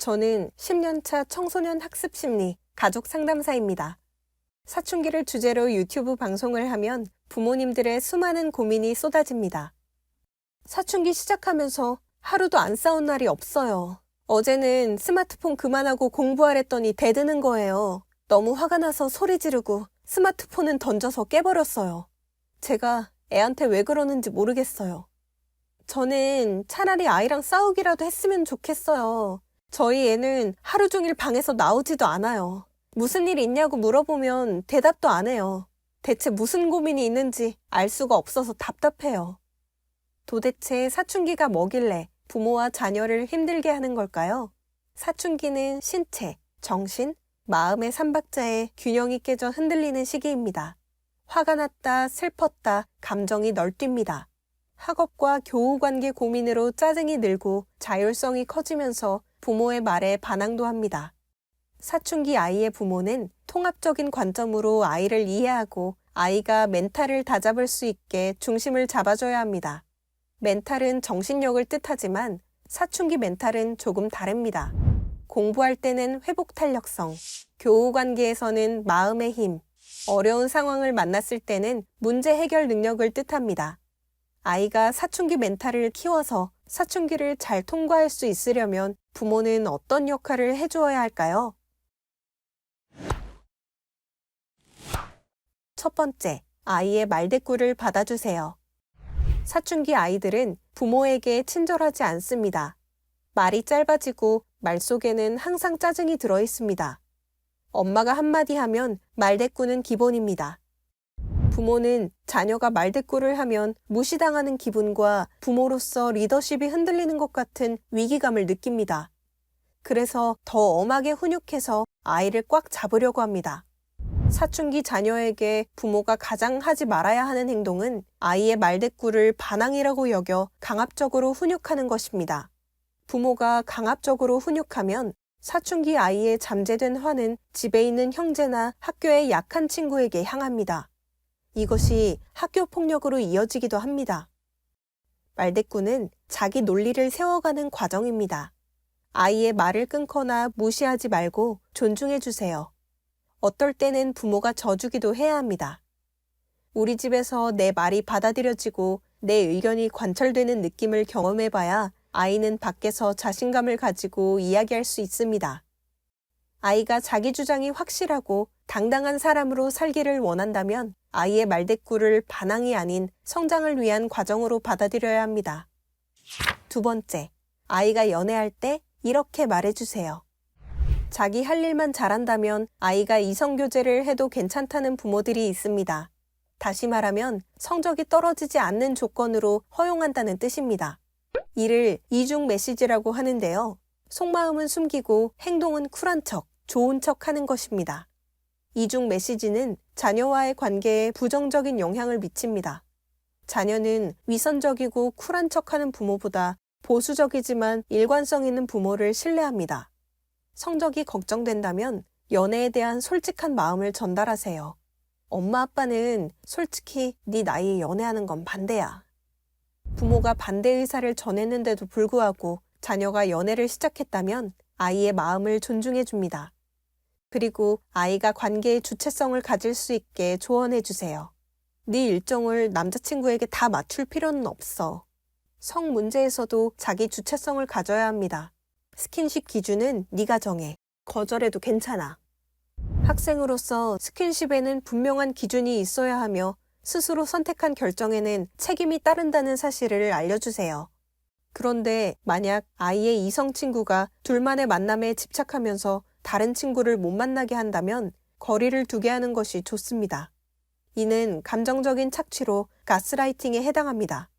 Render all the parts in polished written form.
저는 10년차 청소년 학습 심리 가족 상담사입니다. 사춘기를 주제로 유튜브 방송을 하면 부모님들의 수많은 고민이 쏟아집니다. 사춘기 시작하면서 하루도 안 싸운 날이 없어요. 어제는 스마트폰 그만하고 공부하랬더니 대드는 거예요. 너무 화가 나서 소리 지르고 스마트폰은 던져서 깨버렸어요. 제가 애한테 왜 그러는지 모르겠어요. 저는 차라리 아이랑 싸우기라도 했으면 좋겠어요. 저희 애는 하루 종일 방에서 나오지도 않아요. 무슨 일 있냐고 물어보면 대답도 안 해요. 대체 무슨 고민이 있는지 알 수가 없어서 답답해요. 도대체 사춘기가 뭐길래 부모와 자녀를 힘들게 하는 걸까요? 사춘기는 신체, 정신, 마음의 삼박자에 균형이 깨져 흔들리는 시기입니다. 화가 났다, 슬펐다, 감정이 널뛰입니다. 학업과 교우관계 고민으로 짜증이 늘고 자율성이 커지면서 부모의 말에 반항도 합니다. 사춘기 아이의 부모는 통합적인 관점으로 아이를 이해하고 아이가 멘탈을 다잡을 수 있게 중심을 잡아줘야 합니다. 멘탈은 정신력을 뜻하지만 사춘기 멘탈은 조금 다릅니다. 공부할 때는 회복 탄력성, 교우 관계에서는 마음의 힘, 어려운 상황을 만났을 때는 문제 해결 능력을 뜻합니다. 아이가 사춘기 멘탈을 키워서 사춘기를 잘 통과할 수 있으려면 부모는 어떤 역할을 해주어야 할까요? 첫 번째, 아이의 말대꾸를 받아주세요. 사춘기 아이들은 부모에게 친절하지 않습니다. 말이 짧아지고 말 속에는 항상 짜증이 들어 있습니다. 엄마가 한마디 하면 말대꾸는 기본입니다. 부모는 자녀가 말대꾸를 하면 무시당하는 기분과 부모로서 리더십이 흔들리는 것 같은 위기감을 느낍니다. 그래서 더 엄하게 훈육해서 아이를 꽉 잡으려고 합니다. 사춘기 자녀에게 부모가 가장 하지 말아야 하는 행동은 아이의 말대꾸를 반항이라고 여겨 강압적으로 훈육하는 것입니다. 부모가 강압적으로 훈육하면 사춘기 아이의 잠재된 화는 집에 있는 형제나 학교의 약한 친구에게 향합니다. 이것이 학교 폭력으로 이어지기도 합니다. 말대꾸는 자기 논리를 세워가는 과정입니다. 아이의 말을 끊거나 무시하지 말고 존중해 주세요. 어떨 때는 부모가 져주기도 해야 합니다. 우리 집에서 내 말이 받아들여지고 내 의견이 관철되는 느낌을 경험해봐야 아이는 밖에서 자신감을 가지고 이야기할 수 있습니다. 아이가 자기 주장이 확실하고 당당한 사람으로 살기를 원한다면 아이의 말대꾸를 반항이 아닌 성장을 위한 과정으로 받아들여야 합니다. 두 번째, 아이가 연애할 때 이렇게 말해주세요. 자기 할 일만 잘한다면 아이가 이성교제를 해도 괜찮다는 부모들이 있습니다. 다시 말하면 성적이 떨어지지 않는 조건으로 허용한다는 뜻입니다. 이를 이중 메시지라고 하는데요. 속마음은 숨기고 행동은 쿨한 척, 좋은 척 하는 것입니다. 이중 메시지는 자녀와의 관계에 부정적인 영향을 미칩니다. 자녀는 위선적이고 쿨한 척하는 부모보다 보수적이지만 일관성 있는 부모를 신뢰합니다. 성적이 걱정된다면 연애에 대한 솔직한 마음을 전달하세요. 엄마 아빠는 솔직히 네 나이에 연애하는 건 반대야. 부모가 반대 의사를 전했는데도 불구하고 자녀가 연애를 시작했다면 아이의 마음을 존중해 줍니다. 그리고 아이가 관계의 주체성을 가질 수 있게 조언해 주세요. 네 일정을 남자친구에게 다 맞출 필요는 없어. 성 문제에서도 자기 주체성을 가져야 합니다. 스킨십 기준은 네가 정해. 거절해도 괜찮아. 학생으로서 스킨십에는 분명한 기준이 있어야 하며 스스로 선택한 결정에는 책임이 따른다는 사실을 알려주세요. 그런데 만약 아이의 이성 친구가 둘만의 만남에 집착하면서 다른 친구를 못 만나게 한다면 거리를 두게 하는 것이 좋습니다. 이는 감정적인 착취로 가스라이팅에 해당합니다.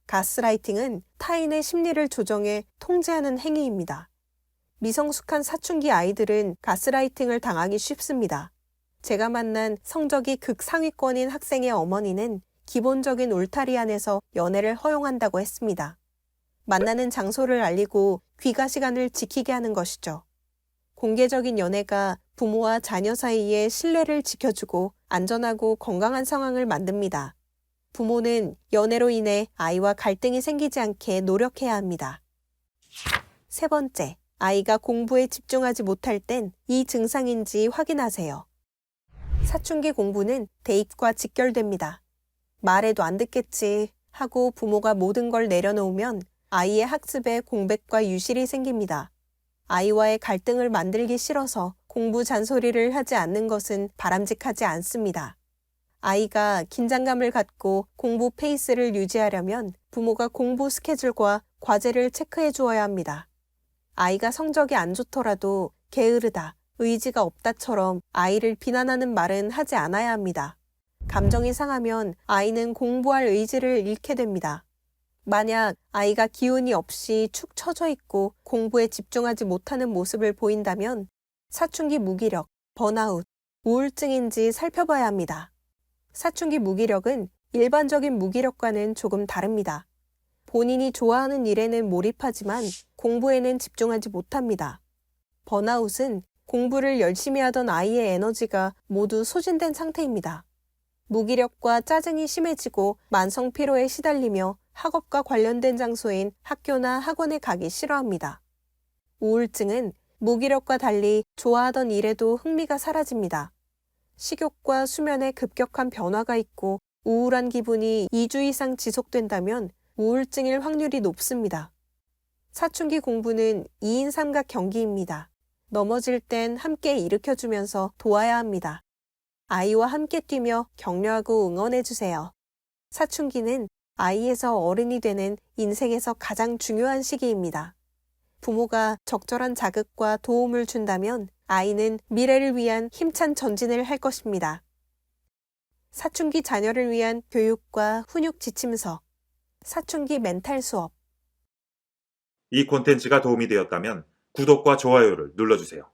가스라이팅은 타인의 심리를 조정해 통제하는 행위입니다. 미성숙한 사춘기 아이들은 가스라이팅을 당하기 쉽습니다. 제가 만난 성적이 극상위권인 학생의 어머니는 기본적인 울타리 안에서 연애를 허용한다고 했습니다. 만나는 장소를 알리고 귀가 시간을 지키게 하는 것이죠. 공개적인 연애가 부모와 자녀 사이의 신뢰를 지켜주고 안전하고 건강한 상황을 만듭니다. 부모는 연애로 인해 아이와 갈등이 생기지 않게 노력해야 합니다. 세 번째, 아이가 공부에 집중하지 못할 땐 이 증상인지 확인하세요. 사춘기 공부는 대입과 직결됩니다. 말해도 안 듣겠지 하고 부모가 모든 걸 내려놓으면 아이의 학습에 공백과 유실이 생깁니다. 아이와의 갈등을 만들기 싫어서 공부 잔소리를 하지 않는 것은 바람직하지 않습니다. 아이가 긴장감을 갖고 공부 페이스를 유지하려면 부모가 공부 스케줄과 과제를 체크해 주어야 합니다. 아이가 성적이 안 좋더라도 게으르다, 의지가 없다처럼 아이를 비난하는 말은 하지 않아야 합니다. 감정이 상하면 아이는 공부할 의지를 잃게 됩니다. 만약 아이가 기운이 없이 축 처져 있고 공부에 집중하지 못하는 모습을 보인다면 사춘기 무기력, 번아웃, 우울증인지 살펴봐야 합니다. 사춘기 무기력은 일반적인 무기력과는 조금 다릅니다. 본인이 좋아하는 일에는 몰입하지만 공부에는 집중하지 못합니다. 번아웃은 공부를 열심히 하던 아이의 에너지가 모두 소진된 상태입니다. 무기력과 짜증이 심해지고 만성 피로에 시달리며 학업과 관련된 장소인 학교나 학원에 가기 싫어합니다. 우울증은 무기력과 달리 좋아하던 일에도 흥미가 사라집니다. 식욕과 수면에 급격한 변화가 있고 우울한 기분이 2주 이상 지속된다면 우울증일 확률이 높습니다. 사춘기 공부는 2인 삼각 경기입니다. 넘어질 땐 함께 일으켜주면서 도와야 합니다. 아이와 함께 뛰며 격려하고 응원해주세요. 사춘기는 아이에서 어른이 되는 인생에서 가장 중요한 시기입니다. 부모가 적절한 자극과 도움을 준다면 아이는 미래를 위한 힘찬 전진을 할 것입니다. 사춘기 자녀를 위한 교육과 훈육 지침서, 사춘기 멘탈 수업. 이 콘텐츠가 도움이 되었다면 구독과 좋아요를 눌러주세요.